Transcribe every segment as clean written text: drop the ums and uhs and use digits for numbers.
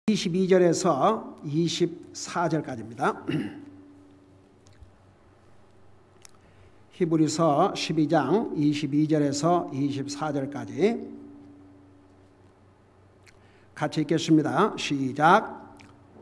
22절에서 24절까지입니다. 히브리서 12장 22절에서 24절까지 같이 읽겠습니다. 시작.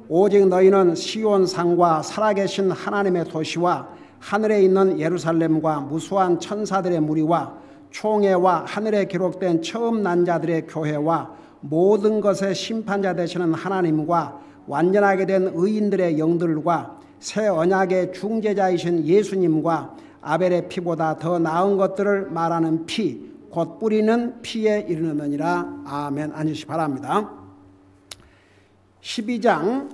오직 너희는 시온 산과 살아계신 하나님의 도시와 하늘에 있는 예루살렘과 무수한 천사들의 무리와 총회와 하늘에 기록된 처음 난 자들의 교회와 모든 것의 심판자 되시는 하나님과 완전하게 된 의인들의 영들과 새 언약의 중재자이신 예수님과 아벨의 피보다 더 나은 것들을 말하는 피, 곧 뿌리는 피에 이르느니라. 아멘. 앉으시 바랍니다. 12장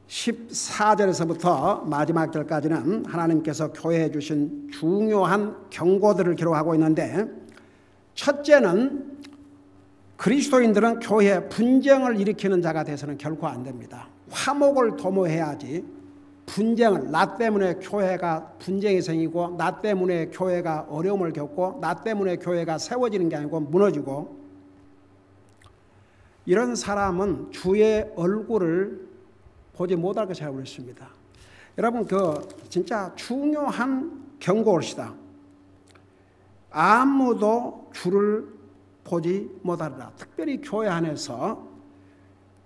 14절에서부터 마지막 절까지는 하나님께서 교회에 주신 중요한 경고들을 기록하고 있는데, 첫째는 그리스도인들은 교회에 분쟁을 일으키는 자가 돼서는 결코 안 됩니다. 화목을 도모해야지 분쟁을, 나 때문에 교회가 분쟁이 생기고 나 때문에 교회가 어려움을 겪고 나 때문에 교회가 세워지는 게 아니고 무너지고, 이런 사람은 주의 얼굴을 보지 못할 것이라고 그랬습니다. 여러분, 진짜 중요한 경고입니다. 아무도 주를 보지 못하리라. 특별히 교회 안에서.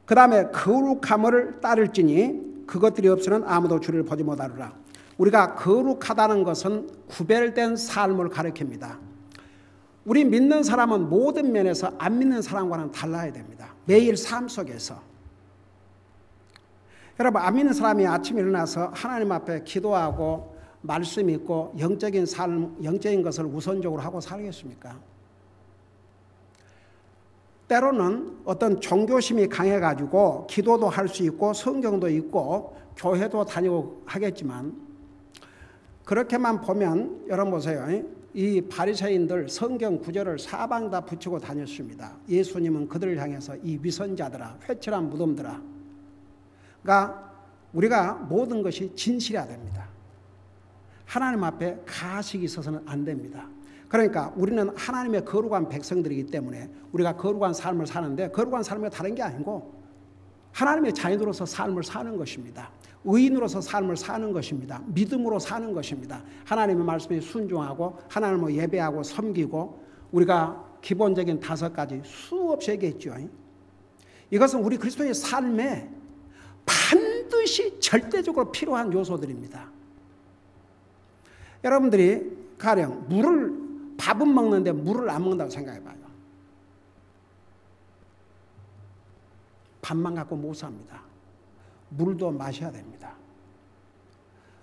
그 다음에 거룩함을 따를지니 그것들이 없으면 아무도 주를 보지 못하리라. 우리가 거룩하다는 것은 구별된 삶을 가리킵니다. 우리 믿는 사람은 모든 면에서 안 믿는 사람과는 달라야 됩니다. 매일 삶 속에서. 여러분, 안 믿는 사람이 아침에 일어나서 하나님 앞에 기도하고 말씀 있고 영적인 삶, 영적인 것을 우선적으로 하고 살겠습니까? 때로는 어떤 종교심이 강해가지고 기도도 할 수 있고 성경도 있고 교회도 다니고 하겠지만, 그렇게만 보면 여러분 보세요. 이 바리새인들 성경 구절을 사방 다 붙이고 다녔습니다. 예수님은 그들을 향해서 이 위선자들아, 회칠한 무덤들아. 그러니까 우리가 모든 것이 진실해야 됩니다. 하나님 앞에 가식이 있어서는 안 됩니다. 그러니까 우리는 하나님의 거룩한 백성들이기 때문에 우리가 거룩한 삶을 사는데, 거룩한 삶이 다른 게 아니고 하나님의 자녀로서 삶을 사는 것입니다. 의인으로서 삶을 사는 것입니다. 믿음으로 사는 것입니다. 하나님의 말씀에 순종하고 하나님을 예배하고 섬기고, 우리가 기본적인 5가지 수없이 얘기했죠. 이것은 우리 그리스도의 삶에 반드시 절대적으로 필요한 요소들입니다. 여러분들이 가령 밥은 먹는데 물을 안 먹는다고 생각해봐요. 밥만 갖고 못 삽니다. 물도 마셔야 됩니다.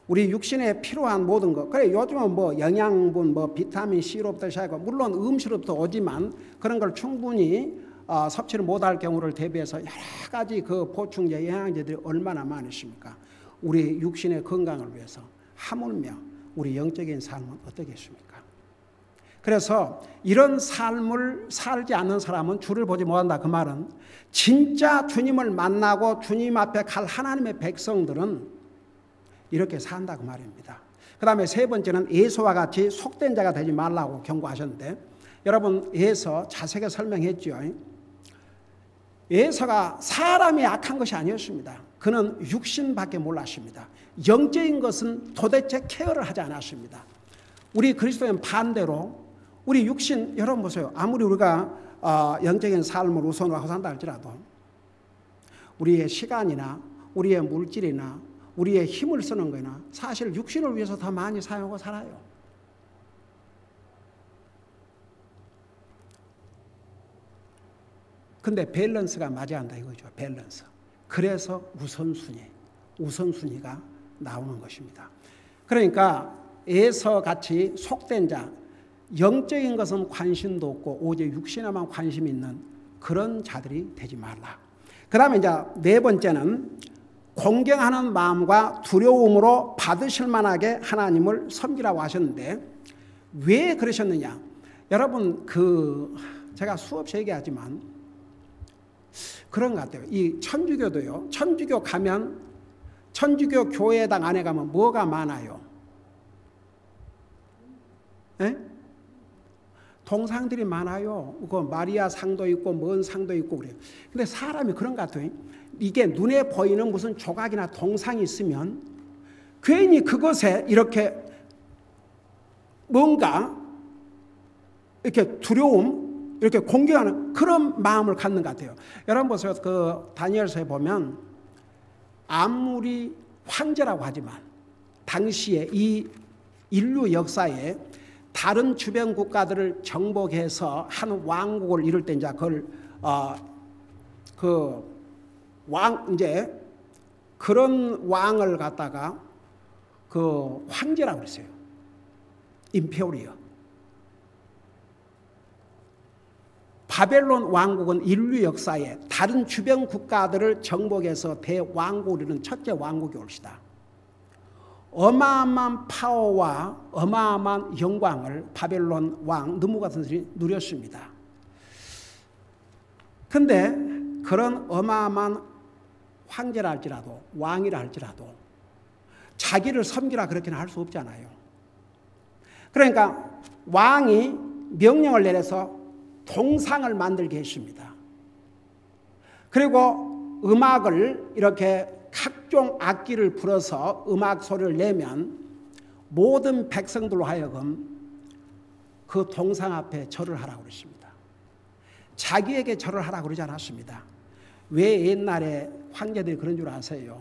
우리 육신에 필요한 모든 것, 그래 요즘은 영양분, 비타민 C로부터 시작하고, 물론 음식으로부터 오지만 그런 걸 충분히 섭취를 못할 경우를 대비해서 여러 가지 보충제, 영양제들이 얼마나 많으십니까? 우리 육신의 건강을 위해서. 하물며 우리 영적인 삶은 어떻겠습니까? 그래서 이런 삶을 살지 않는 사람은 주를 보지 못한다. 그 말은 진짜 주님을 만나고 주님 앞에 갈 하나님의 백성들은 이렇게 산다 그 말입니다. 그 다음에 세 번째는 에서와 같이 속된 자가 되지 말라고 경고하셨는데, 여러분 에서 자세하게 설명했죠. 에서가 사람이 악한 것이 아니었습니다. 그는 육신밖에 몰랐습니다. 영적인 것은 도대체 케어를 하지 않았습니다. 우리 그리스도인 반대로 우리 육신, 여러분 보세요. 아무리 우리가 영적인 삶을 우선으로 하고 산다 할지라도 우리의 시간이나 우리의 물질이나 우리의 힘을 쓰는 거나 사실 육신을 위해서 더 많이 사용하고 살아요. 근데 밸런스가 맞아야 한다 이거죠. 밸런스. 그래서 우선순위가 나오는 것입니다. 그러니까 에서같이 속된 자, 영적인 것은 관심도 없고 오직 육신에만 관심이 있는 그런 자들이 되지 말라. 그 다음에 이제 네 번째는 공경하는 마음과 두려움으로 받으실 만하게 하나님을 섬기라고 하셨는데, 왜 그러셨느냐? 여러분, 제가 수없이 얘기하지만 그런 것 같아요. 이 천주교도요. 천주교 가면, 천주교 교회당 안에 가면 뭐가 많아요? 에? 동상들이 많아요. 그 마리아 상도 있고 뭔 상도 있고 그래요. 근데 사람이 그런 것 같아요. 이게 눈에 보이는 무슨 조각이나 동상이 있으면 괜히 그것에 이렇게 뭔가 이렇게 두려움, 이렇게 공경하는 그런 마음을 갖는 것 같아요. 여러분 보세요. 그 다니엘서에 보면 아무리 황제라고 하지만 당시에 이 인류 역사에 다른 주변 국가들을 정복해서 한 왕국을 이룰 때 이제 그걸 이제 그런 왕을 갖다가 그 황제라고 그랬어요. 임페리어. 바벨론 왕국은 인류 역사에 다른 주변 국가들을 정복해서 대왕국을 이루는 첫째 왕국이 올시다. 어마어마한 파워와 어마어마한 영광을 바벨론 왕 느부갓네살이 누렸습니다. 그런데 그런 어마어마한 황제라 할지라도 왕이라 할지라도 자기를 섬기라 그렇게는 할 수 없잖아요. 그러니까 왕이 명령을 내려서 동상을 만들게 했습니다. 그리고 음악을 이렇게 각종 악기를 불어서 음악 소리를 내면 모든 백성들로 하여금 그 동상 앞에 절을 하라고 그랬습니다. 자기에게 절을 하라고 그러지 않았습니다. 왜 옛날에 황제들이 그런 줄 아세요?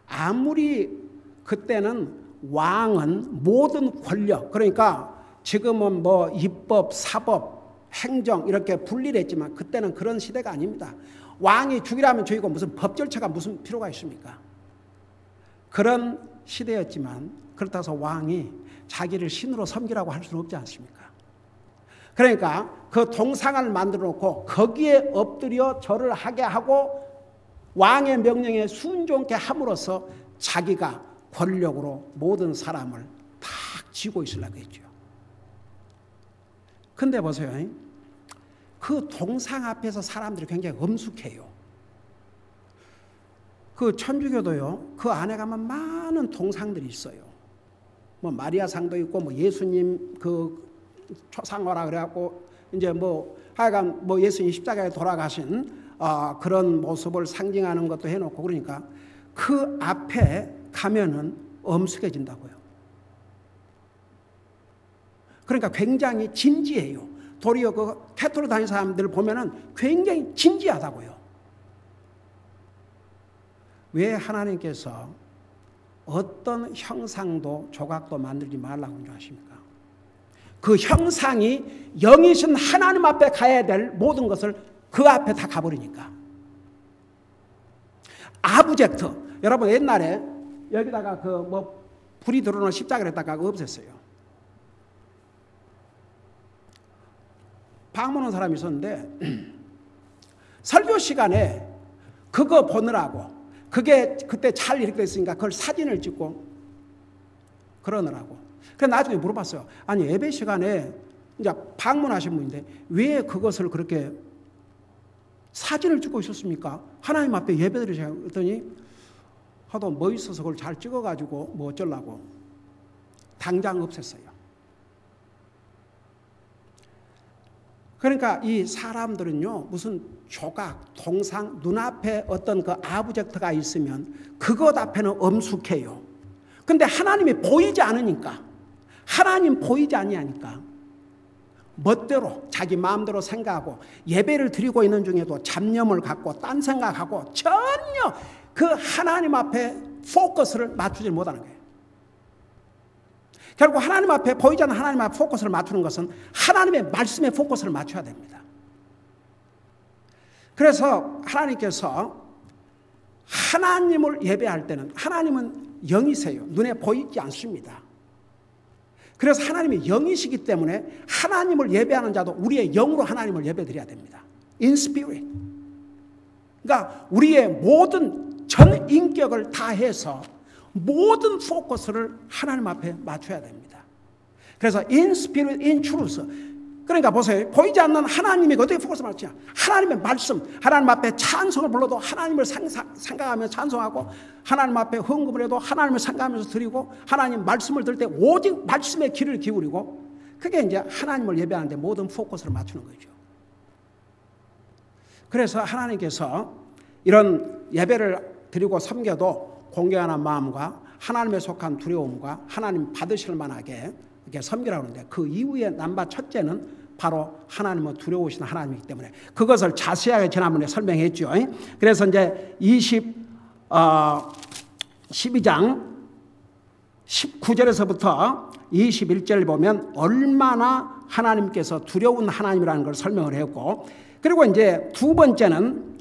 아무리 그때는 왕은 모든 권력, 그러니까 지금은 뭐 입법, 사법, 행정 이렇게 분리를 했지만 그때는 그런 시대가 아닙니다. 왕이 죽이라면 죽이고 무슨 법 절차가 무슨 필요가 있습니까? 그런 시대였지만 그렇다고 해서 왕이 자기를 신으로 섬기라고 할 수는 없지 않습니까? 그러니까 그 동상을 만들어 놓고 거기에 엎드려 절을 하게 하고 왕의 명령에 순종케 함으로써 자기가 권력으로 모든 사람을 탁 쥐고 있으려고 했죠. 근데 보세요. 그 동상 앞에서 사람들이 굉장히 엄숙해요. 그 천주교도요. 그 안에 가면 많은 동상들이 있어요. 뭐 마리아 상도 있고 뭐 예수님 그 초상화라 그래갖고 이제 뭐 하여간 뭐 예수님 십자가에 돌아가신 그런 모습을 상징하는 것도 해놓고 그러니까 그 앞에 가면은 엄숙해진다고요. 그러니까 굉장히 진지해요. 도리어 그 캐토릭 다니는 사람들 보면은 굉장히 진지하다고요. 왜 하나님께서 어떤 형상도 조각도 만들지 말라고 하는 줄 아십니까? 그 형상이 영이신 하나님 앞에 가야 될 모든 것을 그 앞에 다 가버리니까. 아브젝트. 여러분 옛날에 여기다가 그 뭐 불이 들어오는 십자가를 했다가 없앴어요. 방문한 사람이 있었는데 설교 시간에 그거 보느라고 그게 그때 잘 이렇게 됐으니까 그걸 사진을 찍고 그러느라고. 그래서 나중에 물어봤어요. 아니 예배 시간에 이제 방문하신 분인데 왜 그것을 그렇게 사진을 찍고 있었습니까? 하나님 앞에 예배드리세요. 그랬더니 하도 멋있어서 그걸 잘 찍어가지고 뭐 어쩌려고 당장 없앴어요. 그러니까 이 사람들은요, 무슨 조각, 동상, 눈앞에 어떤 그 아브젝트가 있으면 그것 앞에는 엄숙해요. 근데 하나님이 보이지 않으니까, 하나님 보이지 아니하니까 멋대로 자기 마음대로 생각하고 예배를 드리고 있는 중에도 잡념을 갖고 딴 생각하고 전혀 그 하나님 앞에 포커스를 맞추지 못하는 거예요. 결국 하나님 앞에 보이지 않는 하나님 앞에 포커스를 맞추는 것은 하나님의 말씀에 포커스를 맞춰야 됩니다. 그래서 하나님께서 하나님을 예배할 때는 하나님은 영이세요. 눈에 보이지 않습니다. 그래서 하나님이 영이시기 때문에 하나님을 예배하는 자도 우리의 영으로 하나님을 예배드려야 됩니다. In spirit. 그러니까 우리의 모든 전 인격을 다해서 모든 포커스를 하나님 앞에 맞춰야 됩니다. 그래서 in spirit, in truth. 그러니까 보세요. 보이지 않는 하나님이 어떻게 포커스를 맞추냐. 하나님의 말씀, 하나님 앞에 찬송을 불러도 하나님을 생각하면서 찬송하고 하나님 앞에 헌금을 해도 하나님을 생각하면서 드리고 하나님 말씀을 들을 때 오직 말씀에 귀를 기울이고 그게 이제 하나님을 예배하는데 모든 포커스를 맞추는 거죠. 그래서 하나님께서 이런 예배를 드리고 섬겨도 공경하는 마음과 하나님에 속한 두려움과 하나님 받으실 만하게 이렇게 섬기라고 하는데, 그 이후에 남바 첫째는 바로 하나님을 두려우신 하나님이기 때문에 그것을 자세하게 지난번에 설명했죠. 그래서 이제 12장 19절에서부터 21절 보면 얼마나 하나님께서 두려운 하나님이라는 걸 설명을 했고, 그리고 이제 두 번째는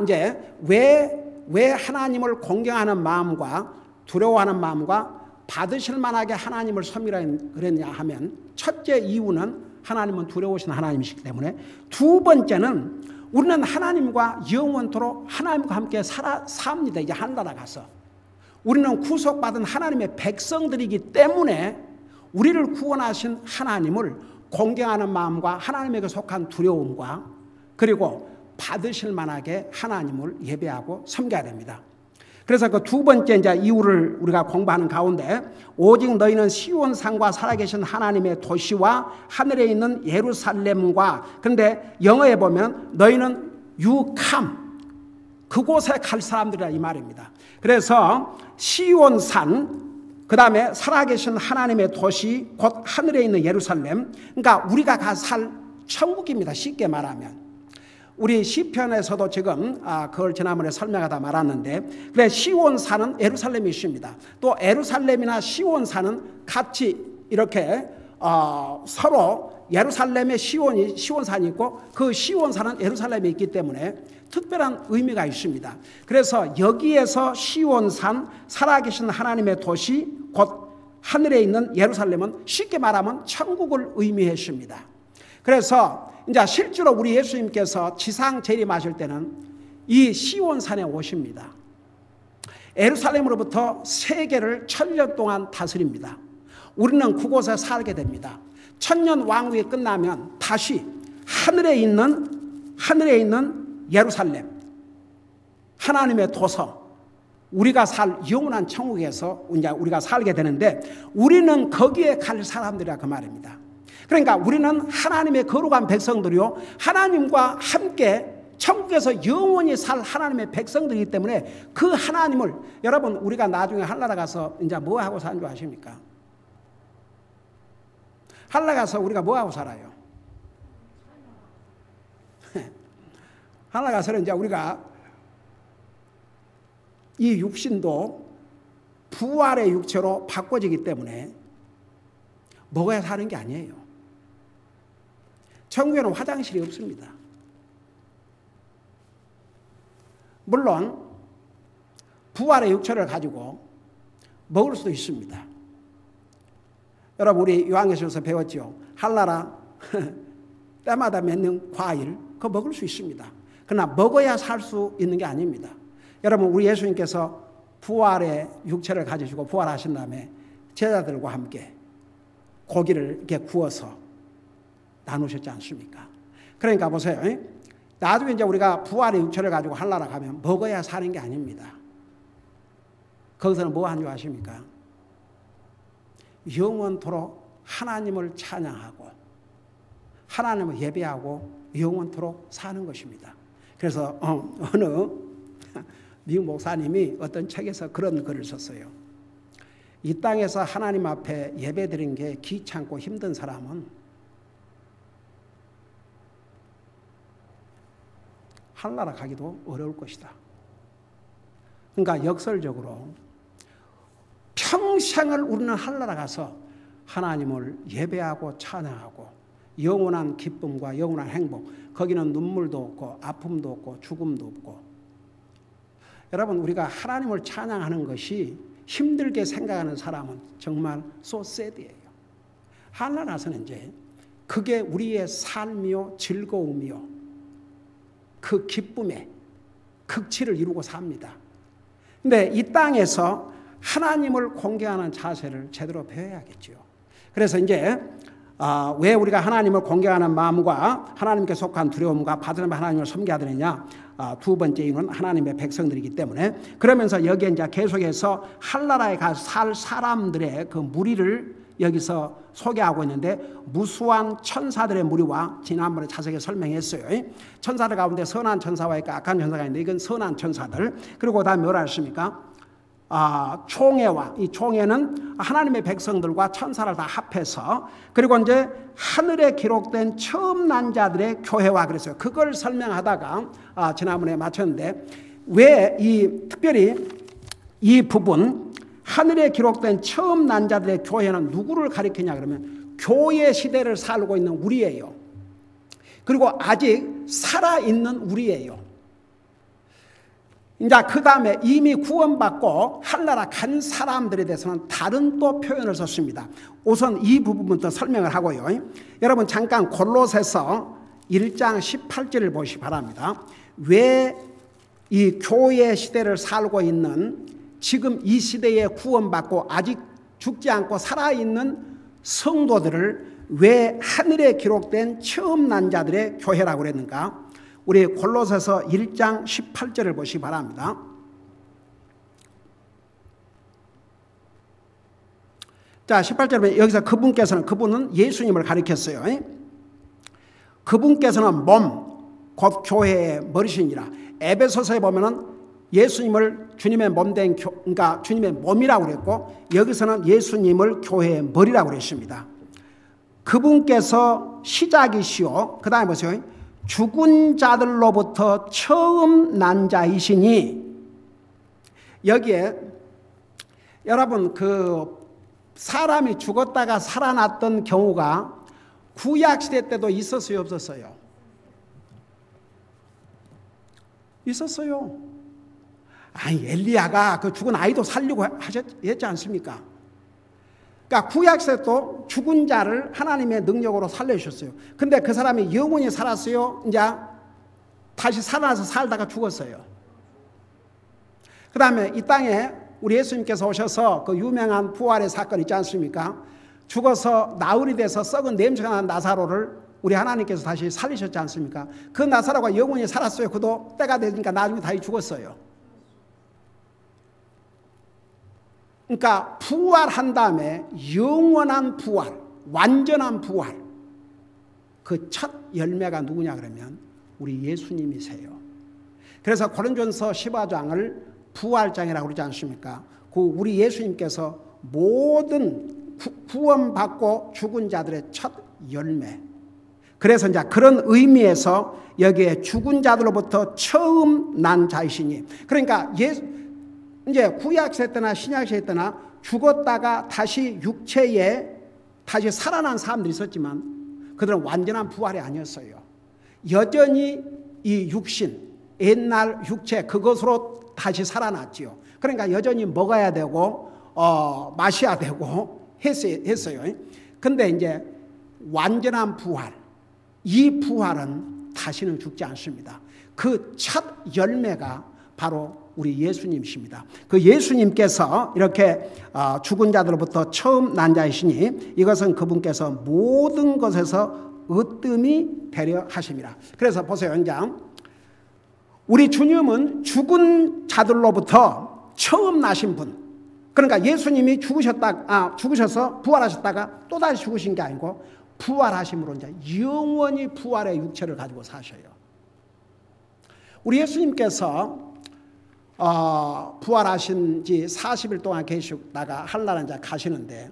이제 왜 하나님을 공경하는 마음과 두려워하는 마음과 받으실 만하게 하나님을 섬기라 그랬냐 하면, 첫째 이유는 하나님은 두려우신 하나님이시기 때문에, 두 번째는 우리는 하나님과 영원토록 하나님과 함께 삽니다. 이제 하늘나라 가서 우리는 구속받은 하나님의 백성들이기 때문에 우리를 구원하신 하나님을 공경하는 마음과 하나님에게 속한 두려움과 그리고 받으실 만하게 하나님을 예배하고 섬겨야 됩니다. 그래서 그 두 번째 이제 이유를 우리가 공부하는 가운데, 오직 너희는 시온산과 살아계신 하나님의 도시와 하늘에 있는 예루살렘과, 그런데 영어에 보면 너희는 you come, 그곳에 갈 사람들이라 이 말입니다. 그래서 시온산, 그 다음에 살아계신 하나님의 도시, 곧 하늘에 있는 예루살렘, 그러니까 우리가 가 살 천국입니다. 쉽게 말하면. 우리 시편에서도 지금 그걸 지난번에 설명하다 말았는데, 그래 시온산은 예루살렘이 있습니다. 또 예루살렘이나 시온산은 같이 이렇게 서로 예루살렘에 시온산이 있고 그 시온산은 예루살렘에 있기 때문에 특별한 의미가 있습니다. 그래서 여기에서 시온산, 살아계신 하나님의 도시, 곧 하늘에 있는 예루살렘은 쉽게 말하면 천국을 의미했습니다. 그래서 이제 실제로 우리 예수님께서 지상 재림하실 때는 이 시온산에 오십니다. 예루살렘으로부터 세계를 1000년 동안 다스립니다. 우리는 그곳에 살게 됩니다. 1000년 왕국이 끝나면 다시 하늘에 있는 예루살렘, 하나님의 도서, 우리가 살 영원한 천국에서 이제 우리가 살게 되는데, 우리는 거기에 갈 사람들이라 그 말입니다. 그러니까 우리는 하나님의 거룩한 백성들이요, 하나님과 함께 천국에서 영원히 살 하나님의 백성들이기 때문에 그 하나님을, 여러분 우리가 나중에 하늘나라 가서 이제 뭐 하고 사는 줄 아십니까? 하늘나라 가서 우리가 뭐 하고 살아요? 하늘나라 가서는 이제 우리가 이 육신도 부활의 육체로 바꿔지기 때문에 먹어야 사는 게 아니에요. 천국에는 화장실이 없습니다. 물론 부활의 육체를 가지고 먹을 수도 있습니다. 여러분 우리 요한계시록에서 배웠죠. 하늘나라 때마다 맺는 과일, 그거 먹을 수 있습니다. 그러나 먹어야 살 수 있는 게 아닙니다. 여러분 우리 예수님께서 부활의 육체를 가지시고 부활하신 다음에 제자들과 함께 고기를 이렇게 구워서 나누셨지 않습니까? 그러니까 보세요. 나중에 이제 우리가 부활의 육체를 가지고 하늘나라 가면 먹어야 사는 게 아닙니다. 거기서는 뭐 하는 줄 아십니까? 영원토록 하나님을 찬양하고 하나님을 예배하고 영원토록 사는 것입니다. 그래서 어느 미국 목사님이 어떤 책에서 그런 글을 썼어요. 이 땅에서 하나님 앞에 예배드리는 게 귀찮고 힘든 사람은 하늘나라 가기도 어려울 것이다. 그러니까 역설적으로 평생을 우리는 하늘나라 가서 하나님을 예배하고 찬양하고 영원한 기쁨과 영원한 행복, 거기는 눈물도 없고 아픔도 없고 죽음도 없고. 여러분 우리가 하나님을 찬양하는 것이 힘들게 생각하는 사람은 정말 so sad이에요. 하늘나라 가서는 이제 그게 우리의 삶이요 즐거움이요 그 기쁨의 극치를 이루고 삽니다. 근데 이 땅에서 하나님을 공경하는 자세를 제대로 배워야겠죠. 그래서 이제 왜 우리가 하나님을 공경하는 마음과 하나님께 속한 두려움과 받으면 하나님을 섬겨야 되느냐? 두 번째 이유는 하나님의 백성들이기 때문에. 그러면서 여기에 이제 계속해서 하늘나라에 가 살 사람들의 그 무리를 여기서 소개하고 있는데 무수한 천사들의 무리와 지난번에 자세히 설명했어요. 천사들 가운데 선한 천사와 있고 악한 천사가 있는데 이건 선한 천사들. 그리고 다음에 뭐라 했습니까? 총회와 이 총회는 하나님의 백성들과 천사를 다 합해서 그리고 이제 하늘에 기록된 처음 난 자들의 교회와 그랬어요. 그걸 설명하다가 지난번에 마쳤는데 왜 특별히 이 부분 하늘에 기록된 처음 난 자들의 교회는 누구를 가리키냐 그러면 교회 시대를 살고 있는 우리예요. 그리고 아직 살아있는 우리예요. 이제 그 다음에 이미 구원받고 하늘나라 간 사람들에 대해서는 다른 또 표현을 썼습니다. 우선 이 부분부터 설명을 하고요. 여러분 잠깐 골로새서 1장 18절을 보시기 바랍니다. 왜 이 교회 시대를 살고 있는 지금 이 시대에 구원받고 아직 죽지 않고 살아있는 성도들을 왜 하늘에 기록된 처음 난 자들의 교회라고 그랬는가? 우리 골로새서 1장 18절을 보시기 바랍니다. 자, 18절에 여기서 그분은 예수님을 가리켰어요. 그분께서는 몸, 곧 교회의 머리시니라. 에베소서에 보면은 예수님을 주님의 몸된 그러니까 주님의 몸이라고 그랬고 여기서는 예수님을 교회의 머리라고 그랬습니다. 그분께서 시작이시오. 그 다음에 보세요. 죽은 자들로부터 처음 난 자이시니 여기에 여러분 그 사람이 죽었다가 살아났던 경우가 구약시대 때도 있었어요 없었어요? 있었어요. 엘리야가 그 죽은 아이도 살리고 했지 않습니까? 그러니까 구약시대도 죽은 자를 하나님의 능력으로 살려주셨어요. 근데 그 사람이 영원히 살았어요? 이제 다시 살아나서 살다가 죽었어요. 그 다음에 이 땅에 우리 예수님께서 오셔서 그 유명한 부활의 사건 있지 않습니까? 죽어서 나흘이 돼서 썩은 냄새가 나는 나사로를 우리 하나님께서 다시 살리셨지 않습니까? 그 나사로가 영원히 살았어요. 그도 때가 되니까 나중에 다시 죽었어요. 그러니까 부활한 다음에 영원한 부활, 완전한 부활. 그 첫 열매가 누구냐 그러면 우리 예수님이세요. 그래서 고린도전서 15장을 부활장이라고 그러지 않습니까? 그 우리 예수님께서 모든 구원받고 죽은 자들의 첫 열매. 그래서 이제 그런 의미에서 여기에 죽은 자들로부터 처음 난 자이시니 그러니까 이제 구약시대 때나 신약시대 때나 죽었다가 다시 육체에 다시 살아난 사람들이 있었지만 그들은 완전한 부활이 아니었어요. 여전히 이 육신, 옛날 육체 그것으로 다시 살아났지요. 그러니까 여전히 먹어야 되고 마셔야 되고 했어요. 근데 이제 완전한 부활, 이 부활은 다시는 죽지 않습니다. 그 첫 열매가 바로 우리 예수님이십니다. 그 예수님께서 이렇게 죽은 자들로부터 처음 난 자이시니 이것은 그분께서 모든 것에서 으뜸이 되려 하심이라. 그래서 보세요. 이제 우리 주님은 죽은 자들로부터 처음 나신 분. 그러니까 예수님이 죽으셔서 부활하셨다가 또다시 죽으신 게 아니고 부활하심으로 이제 영원히 부활의 육체를 가지고 사셔요. 우리 예수님께서 부활하신 지 40일 동안 계시다가 하늘나라 이제 가시는데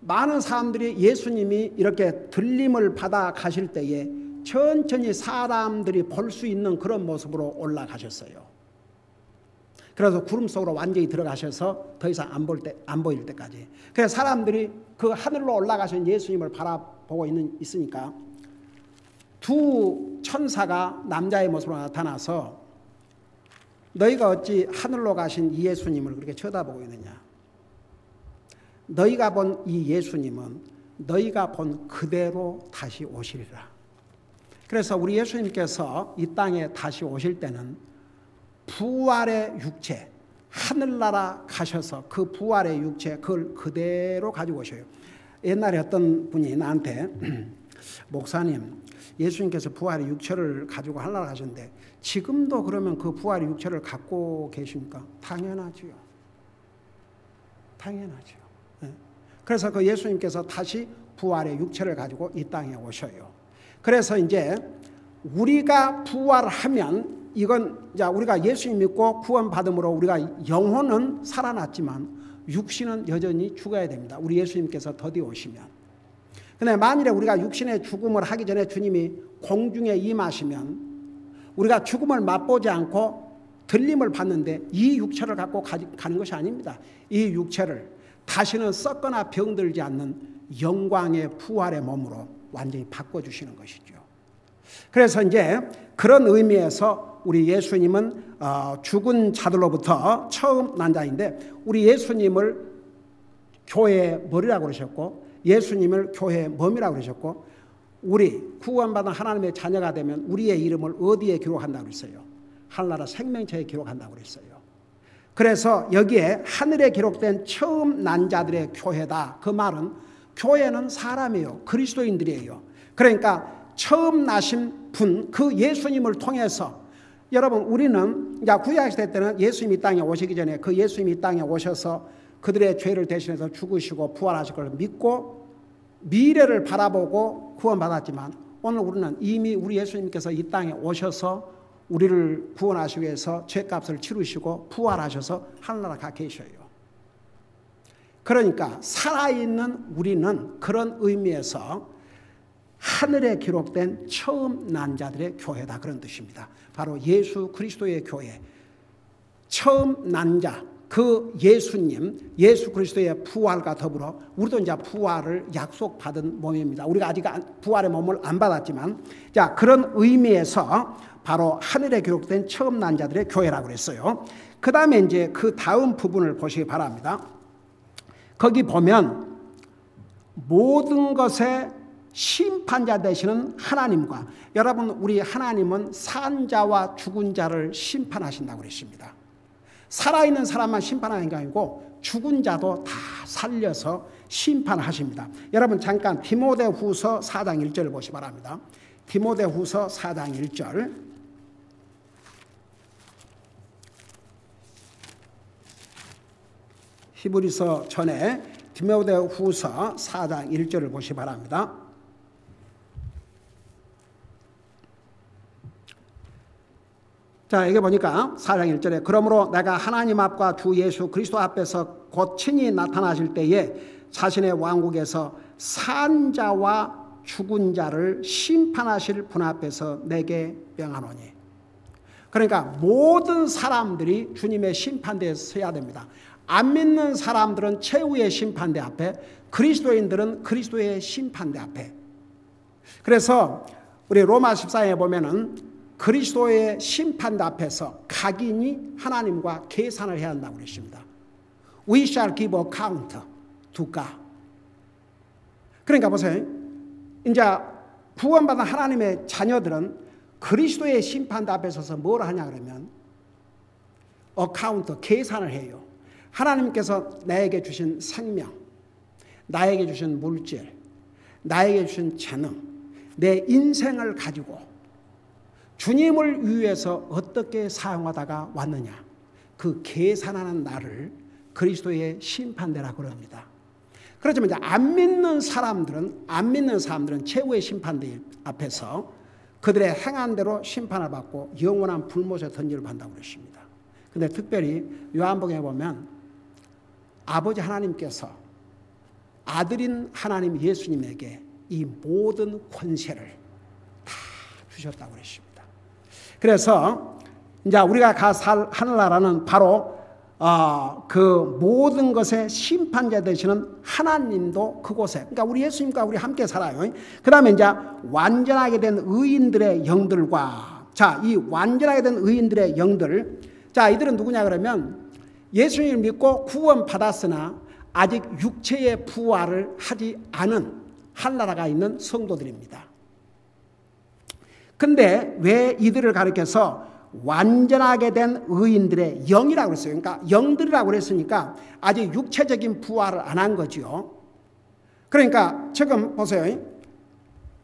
많은 사람들이 예수님이 이렇게 들림을 받아 가실 때에 천천히 사람들이 볼 수 있는 그런 모습으로 올라가셨어요. 그래서 구름 속으로 완전히 들어가셔서 더 이상 안 보일 때까지. 그래서 사람들이 그 하늘로 올라가신 예수님을 바라보고 있으니까 두 천사가 남자의 모습으로 나타나서 너희가 어찌 하늘로 가신 이 예수님을 그렇게 쳐다보고 있느냐. 너희가 본 이 예수님은 너희가 본 그대로 다시 오시리라. 그래서 우리 예수님께서 이 땅에 다시 오실 때는 부활의 육체, 하늘나라 가셔서 그 부활의 육체 그걸 그대로 가지고 오셔요. 옛날에 어떤 분이 나한테 목사님, 예수님께서 부활의 육체를 가지고 하늘나라 가셨는데 지금도 그러면 그 부활의 육체를 갖고 계십니까? 당연하지요. 당연하죠. 그래서 그 예수님께서 다시 부활의 육체를 가지고 이 땅에 오셔요. 그래서 이제 우리가 부활하면 이건 이제 우리가 예수님 믿고 구원받음으로 우리가 영혼은 살아났지만 육신은 여전히 죽어야 됩니다. 우리 예수님께서 더디 오시면. 근데 만일에 우리가 육신의 죽음을 하기 전에 주님이 공중에 임하시면 우리가 죽음을 맛보지 않고 들림을 받는데 이 육체를 갖고 가는 것이 아닙니다. 이 육체를 다시는 썩거나 병들지 않는 영광의 부활의 몸으로 완전히 바꿔주시는 것이죠. 그래서 이제 그런 의미에서 우리 예수님은 죽은 자들로부터 처음 난 자인데 우리 예수님을 교회의 머리라고 그러셨고 예수님을 교회의 몸이라고 그러셨고 우리 구원받은 하나님의 자녀가 되면 우리의 이름을 어디에 기록한다고 그랬어요? 하늘나라 생명책에 기록한다고 그랬어요. 그래서 여기에 하늘에 기록된 처음 난 자들의 교회다. 그 말은 교회는 사람이에요. 그리스도인들이에요. 그러니까 처음 나신 분, 그 예수님을 통해서 여러분 우리는 구약시대 때는 예수님이 이 땅에 오시기 전에 그 예수님이 이 땅에 오셔서 그들의 죄를 대신해서 죽으시고 부활하실 걸 믿고 미래를 바라보고 구원받았지만 오늘 우리는 이미 우리 예수님께서 이 땅에 오셔서 우리를 구원하시기 위해서 죄값을 치르시고 부활하셔서 하늘나라 가 계셔요. 그러니까 살아있는 우리는 그런 의미에서 하늘에 기록된 처음 난 자들의 교회다 그런 뜻입니다. 바로 예수 그리스도의 교회. 처음 난 자, 그 예수님, 예수 그리스도의 부활과 더불어 우리도 이제 부활을 약속받은 몸입니다. 우리가 아직 부활의 몸을 안 받았지만 자 그런 의미에서 바로 하늘에 기록된 처음 난 자들의 교회라고 그랬어요. 그 다음에 이제 그 다음 부분을 보시기 바랍니다. 거기 보면 모든 것의 심판자 되시는 하나님과 여러분 우리 하나님은 산 자와 죽은 자를 심판하신다고 그랬습니다. 살아있는 사람만 심판하는 게 아니고 죽은 자도 다 살려서 심판하십니다. 여러분 잠깐 디모데후서 4장 1절을 보시기 바랍니다. 디모데후서 4장 1절 히브리서 전에 디모데후서 4장 1절을 보시기 바랍니다. 자, 여기 보니까 4장 1절에 그러므로 내가 하나님 앞과 주 예수 그리스도 앞에서 곧 친히 나타나실 때에 자신의 왕국에서 산 자와 죽은 자를 심판하실 분 앞에서 내게 명하노니. 그러니까 모든 사람들이 주님의 심판대에 서야 됩니다. 안 믿는 사람들은 최후의 심판대 앞에, 그리스도인들은 그리스도의 심판대 앞에. 그래서 우리 로마 14장에 보면은 그리스도의 심판대 앞에서 각인이 하나님과 계산을 해야 한다고 그랬습니다. We shall give account to God. 그러니까 보세요. 이제 구원받은 하나님의 자녀들은 그리스도의 심판대 앞에 서서 뭘 하냐 그러면 어카운트, 계산을 해요. 하나님께서 나에게 주신 생명, 나에게 주신 물질, 나에게 주신 재능, 내 인생을 가지고 주님을 위해서 어떻게 사용하다가 왔느냐. 그 계산하는 나를 그리스도의 심판대라고 합니다. 그렇지만 이제 안 믿는 사람들은 최후의 심판대 앞에서 그들의 행한 대로 심판을 받고 영원한 불못에 던지를 받는다고 그랬습니다. 그런데 특별히 요한복음에 보면 아버지 하나님께서 아들인 하나님 예수님에게 이 모든 권세를 다 주셨다고 그랬습니다. 그래서 이제 우리가 가 살 하늘나라는 바로 그 모든 것의 심판자 되시는 하나님도 그곳에, 그러니까 우리 예수님과 우리 함께 살아요. 그 다음에 이제 완전하게 된 의인들의 영들과, 자, 이 완전하게 된 의인들의 영들, 자, 이들은 누구냐 그러면 예수님을 믿고 구원받았으나 아직 육체의 부활을 하지 않은 하늘나라가 있는 성도들입니다. 근데 왜 이들을 가리켜서 완전하게 된 의인들의 영이라고 그랬어요. 그러니까 영들이라고 그랬으니까 아직 육체적인 부활을 안 한 거죠. 그러니까 지금 보세요.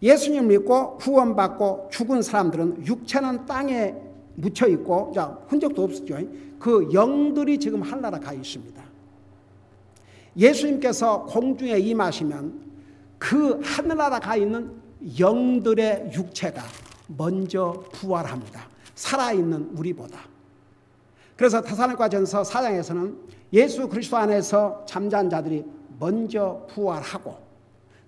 예수님 믿고 구원받고 죽은 사람들은 육체는 땅에 묻혀 있고 흔적도 없었죠. 그 영들이 지금 하늘나라 가 있습니다. 예수님께서 공중에 임하시면 그 하늘나라 가 있는 영들의 육체가 먼저 부활합니다. 살아있는 우리보다. 그래서 데살로니가전서 4장에서는 예수 그리스도 안에서 잠자는 자들이 먼저 부활하고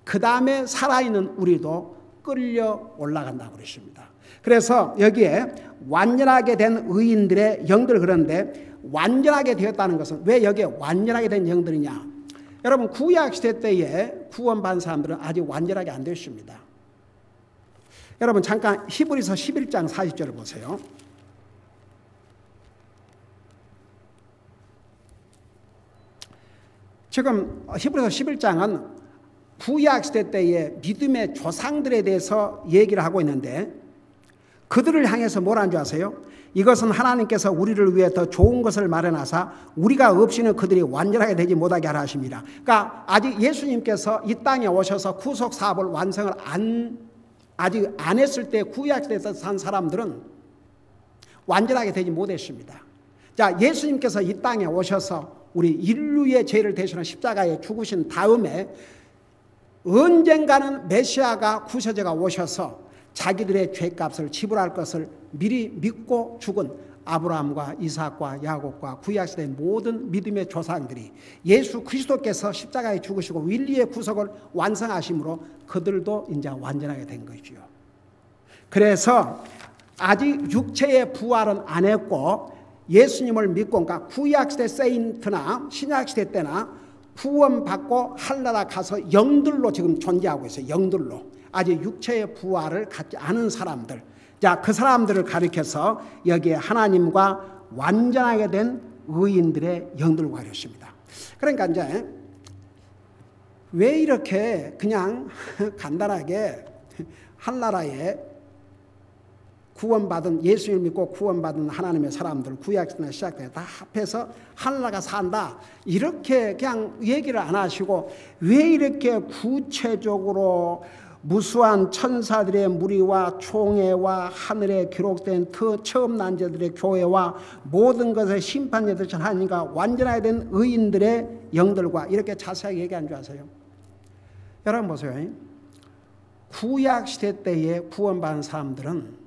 그 다음에 살아있는 우리도 끌려 올라간다고 그러십니다. 그래서 여기에 완전하게 된 의인들의 영들, 그런데 완전하게 되었다는 것은 왜 여기에 완전하게 된 영들이냐? 여러분, 구약시대 때에 구원받은 사람들은 아직 완전하게 안 됐습니다. 여러분 잠깐 히브리서 11장 40절을 보세요. 지금 히브리서 11장은 구약시대 때의 믿음의 조상들에 대해서 얘기를 하고 있는데 그들을 향해서 뭐라는 줄 아세요? 이것은 하나님께서 우리를 위해 더 좋은 것을 마련하사 우리가 없이는 그들이 완전하게 되지 못하게 하라 하십니다. 그러니까 아직 예수님께서 이 땅에 오셔서 구속 사업을 완성을 아직 안 했을 때 구약시대에서 산 사람들은 완전하게 되지 못했습니다. 자, 예수님께서 이 땅에 오셔서 우리 인류의 죄를 대신하는 십자가에 죽으신 다음에 언젠가는 메시아가 구세주가 오셔서 자기들의 죄값을 지불할 것을 미리 믿고 죽은 아브라함과 이삭과 야곱과 구약시대의 모든 믿음의 조상들이 예수 그리스도께서 십자가에 죽으시고 인류의 구속을 완성하심으로 그들도 이제 완전하게 된 거죠. 그래서 아직 육체의 부활은 안 했고 예수님을 믿고, 그러니까 구약시대 세인트나 신약시대 때나 구원받고 하늘나라 가서 영들로 지금 존재하고 있어요. 영들로. 아직 육체의 부활을 갖지 않은 사람들. 자, 그 사람들을 가리켜서 여기에 하나님과 완전하게 된 의인들의 영들과 이렇습니다. 그러니까 이제 왜 이렇게 그냥 간단하게 하늘나라에 구원받은, 예수님을 믿고 구원받은 하나님의 사람들, 구약시대나 시작때 다 합해서 하늘나라가 산다, 이렇게 그냥 얘기를 안 하시고 왜 이렇게 구체적으로 무수한 천사들의 무리와 총회와 하늘에 기록된 처음 난 자들의 교회와 모든 것의 심판자들 하나님과 완전하게 된 의인들의 영들과 이렇게 자세하게 얘기한 줄 아세요? 여러분 보세요. 구약시대 때에 구원받은 사람들은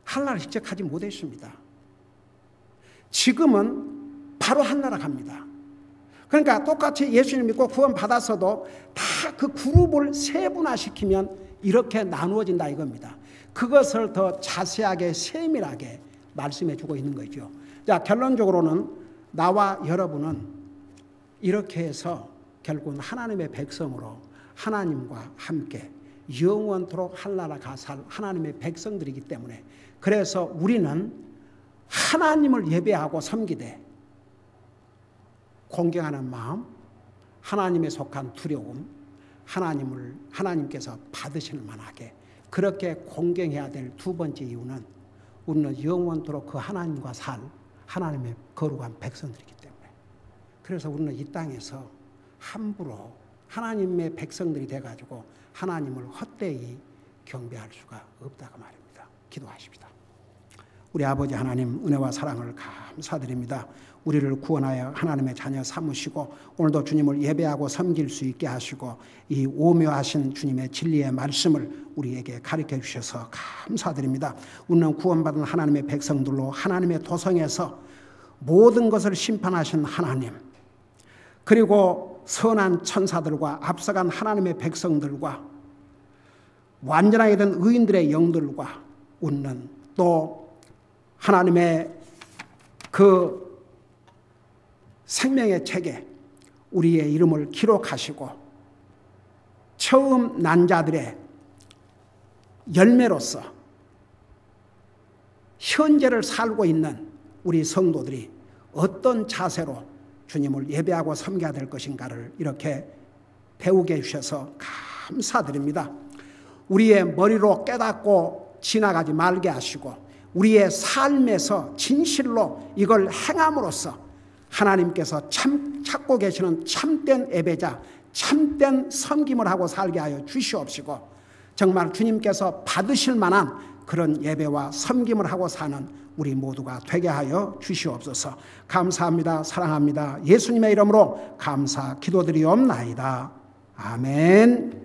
하늘나라를 직접 가지 못했습니다. 지금은 바로 하늘나라 갑니다. 그러니까 똑같이 예수님 믿고 구원받았어도 다 그 그룹을 세분화시키면 이렇게 나누어진다 이겁니다. 그것을 더 자세하게 세밀하게 말씀해 주고 있는 거죠. 자, 결론적으로는 나와 여러분은 이렇게 해서 결국은 하나님의 백성으로 하나님과 함께 영원토록 하늘나라 가살 하나님의 백성들이기 때문에, 그래서 우리는 하나님을 예배하고 섬기되 존경하는 마음, 하나님에 속한 두려움, 하나님께서 받으실 만하게 그렇게 공경해야 될 두 번째 이유는 우리는 영원토록 그 하나님과 살 하나님의 거룩한 백성들이기 때문에, 그래서 우리는 이 땅에서 함부로 하나님의 백성들이 돼가지고 하나님을 헛되이 경배할 수가 없다고 말입니다. 기도하십시다. 우리 아버지 하나님, 은혜와 사랑을 감사드립니다. 우리를 구원하여 하나님의 자녀 삼으시고 오늘도 주님을 예배하고 섬길 수 있게 하시고 이 오묘하신 주님의 진리의 말씀을 우리에게 가르쳐 주셔서 감사드립니다. 우리는 구원받은 하나님의 백성들로 하나님의 도성에서 모든 것을 심판하신 하나님, 그리고 선한 천사들과 앞서간 하나님의 백성들과 완전하게 된 의인들의 영들과 우리는 또 하나님의 그 생명의 책에 우리의 이름을 기록하시고 처음 난 자들의 열매로서 현재를 살고 있는 우리 성도들이 어떤 자세로 주님을 예배하고 섬겨야 될 것인가를 이렇게 배우게 해주셔서 감사드립니다. 우리의 머리로 깨닫고 지나가지 말게 하시고 우리의 삶에서 진실로 이걸 행함으로써 하나님께서 찾고 계시는 참된 예배자, 참된 섬김을 하고 살게 하여 주시옵시고 정말 주님께서 받으실 만한 그런 예배와 섬김을 하고 사는 우리 모두가 되게 하여 주시옵소서. 감사합니다. 사랑합니다. 예수님의 이름으로 감사 기도드리옵나이다. 아멘.